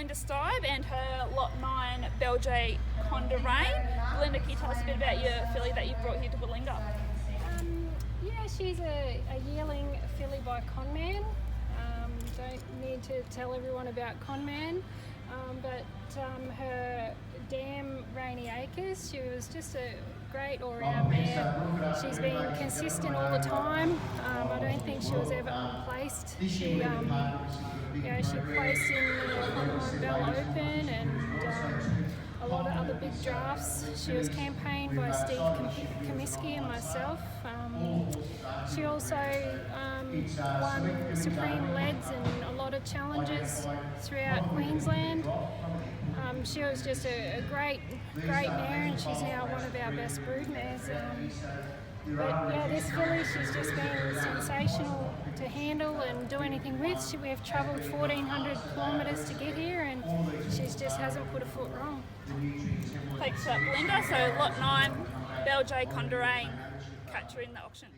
Belinda Stibe and her Lot 9 BELJAY Belinda, can you tell us a bit about your filly that you brought here to Willinga? Yeah, she's a yearling filly by Conman. Don't need to tell everyone about Conman, but her dam Rainy Acres, she was just a great all-round mare. She's been consistent all the time. I don't think she was ever unplaced. She placed in the Conman Bell Open and a lot of other big drafts. She was campaigned by Steve Comiskey and myself. She also won Supreme Leads and a lot of challenges throughout Queensland. She was just a great mare, and she's now one of our best brood mares. But yeah, this filly, she's just been sensational to handle and do anything with. We've travelled 1,400 kilometres to get here, and she just hasn't put a foot wrong. Thanks for that, Belinda. So Lot 9, BELJAY Condorain, catch her in the auction.